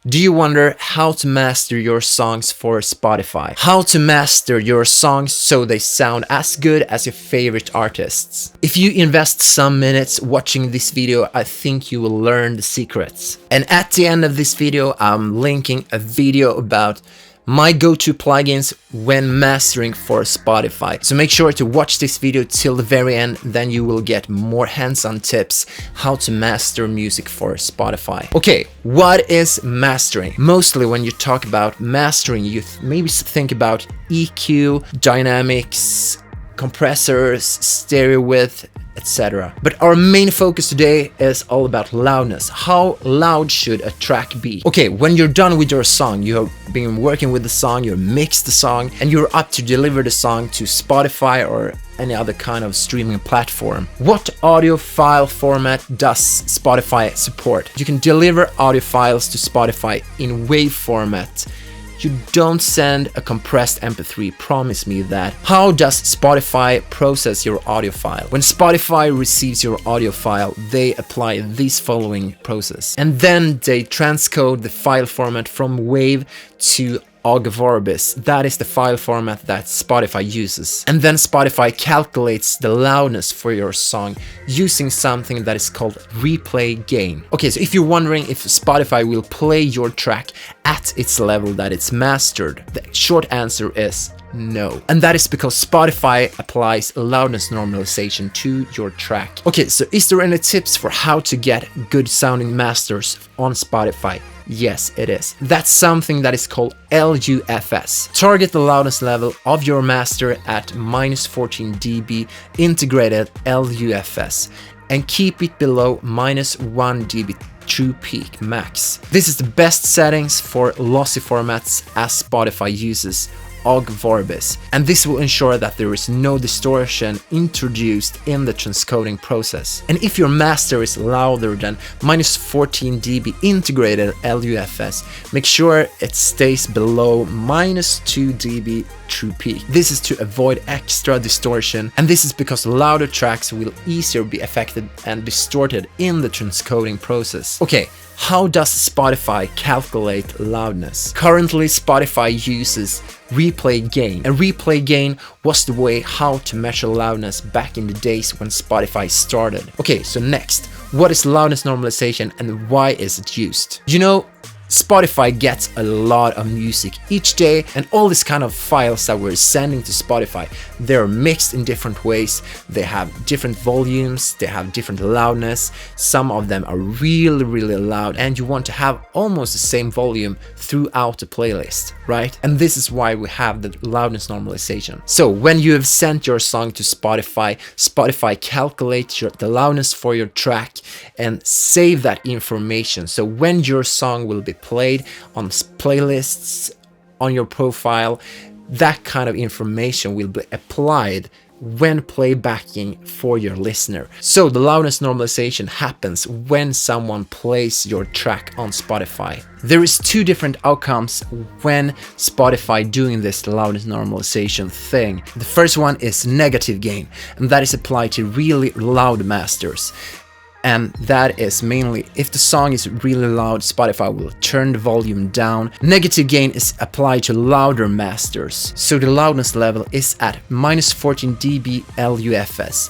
Do you wonder how to master your songs for Spotify? How to master your songs so they sound as good as your favorite artists? If you invest some minutes watching this video, I think you will learn the secrets. And at the end of this video, I'm linking a video about my go-to plugins when mastering for Spotify. So make sure to watch this video till the very end, then you will get more hands-on tips how to master music for Spotify. Okay, what is mastering? Mostly when you talk about mastering, you maybe think about EQ, dynamics, compressors, stereo width, etc. But our main focus today is all about loudness. How loud should a track be? Okay, when you're done with your song, you have been working with the song, you mixed the song, and you're up to deliver the song to Spotify or any other kind of streaming platform. What audio file format does Spotify support? You can deliver audio files to Spotify in WAV format. You don't send a compressed MP3, promise me that. How does Spotify process your audio file? When Spotify receives your audio file, they apply this following process. And then they transcode the file format from WAV to VORBIS. That is the file format that Spotify uses. And then Spotify calculates the loudness for your song using something that is called replay gain. Okay, so if you're wondering if Spotify will play your track at its level that it's mastered, the short answer is no. And that is because Spotify applies loudness normalization to your track. Okay, so is there any tips for how to get good sounding masters on Spotify? Yes, it is. That's something that is called LUFS. Target the loudness level of your master at -14 dB integrated LUFS and keep it below -1 dB true peak max. This is the best settings for lossy formats as Spotify uses VORBIS, and this will ensure that there is no distortion introduced in the transcoding process. And if your master is louder than -14 dB integrated LUFS, make sure it stays below -2 dB true peak. This is to avoid extra distortion, and this is because louder tracks will easier be affected and distorted in the transcoding process. Okay, how does Spotify calculate loudness? Currently, Spotify uses replay gain, and replay gain was the way how to measure loudness back in the days when Spotify started. Okay, so next, what is loudness normalization and why is it used? You know, Spotify gets a lot of music each day, and all these kind of files that we're sending to Spotify, they're mixed in different ways. They have different volumes, they have different loudness. Some of them are really loud, and you want to have almost the same volume throughout the playlist, right? And this is why we have the loudness normalization. So when you have sent your song to Spotify, Spotify calculates the loudness for your track and save that information. So when your song will be played on playlists on your profile, that kind of information will be applied when playbacking for your listener. So the loudness normalization happens when someone plays your track on Spotify. There is two different outcomes when Spotify doing this loudness normalization thing. The first one is negative gain, and that is applied to really loud masters. And that is mainly if the song is really loud, Spotify will turn the volume down. Negative gain is applied to louder masters, so the loudness level is at -14 dB LUFS.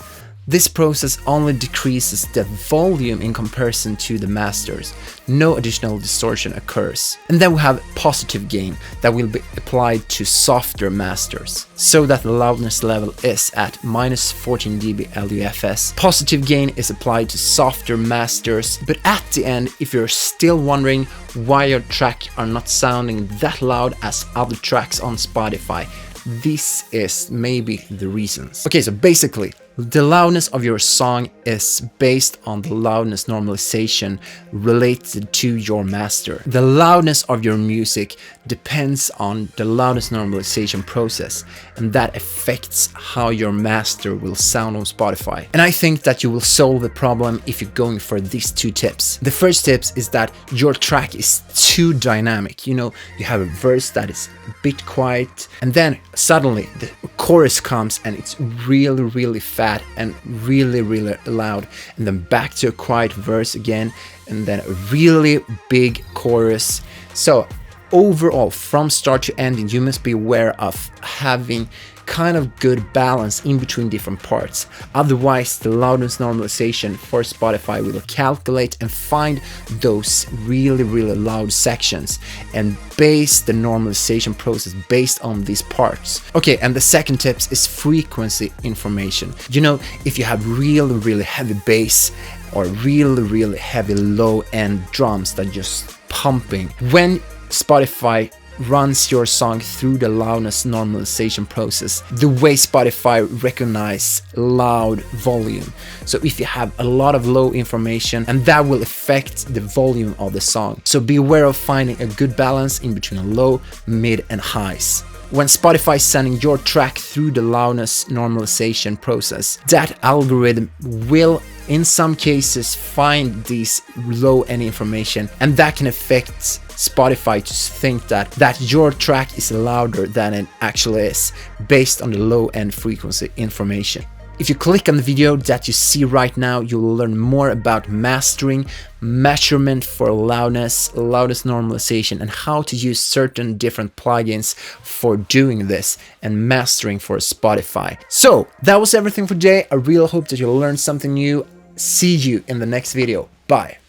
This process only decreases the volume in comparison to the masters. No additional distortion occurs. And then we have positive gain that will be applied to softer masters, so that the loudness level is at -14 dB LUFS. Positive gain is applied to softer masters, but at the end, if you're still wondering why your track are not sounding that loud as other tracks on Spotify, this is maybe the reasons. Okay, so basically, the loudness of your song is based on the loudness normalization related to your master. The loudness of your music depends on the loudness normalization process, and that affects how your master will sound on Spotify. And I think that you will solve the problem if you're going for these two tips. The first tip is that your track is too dynamic. You know, you have a verse that is a bit quiet, and then suddenly the chorus comes and it's really fast and really loud, and then back to a quiet verse again, and then a really big chorus. So overall, from start to ending, you must be aware of having kind of good balance in between different parts. Otherwise, the loudness normalization for Spotify will calculate and find those really loud sections and base the normalization process based on these parts. Okay, and the second tip is frequency information. You know, if you have really heavy bass or really heavy low end drums that just pumping, when Spotify runs your song through the loudness normalization process, the way Spotify recognizes loud volume. So if you have a lot of low information, and that will affect the volume of the song. So be aware of finding a good balance in between low, mid and highs. When Spotify is sending your track through the loudness normalization process, that algorithm will in some cases find these low end information, and that can affect Spotify to think that your track is louder than it actually is based on the low end frequency information. If you click on the video that you see right now, you will learn more about mastering, measurement for loudness normalization, and how to use certain different plugins for doing this and mastering for Spotify. So that was everything for today. I really hope that you'll learn something new. See you in the next video. Bye.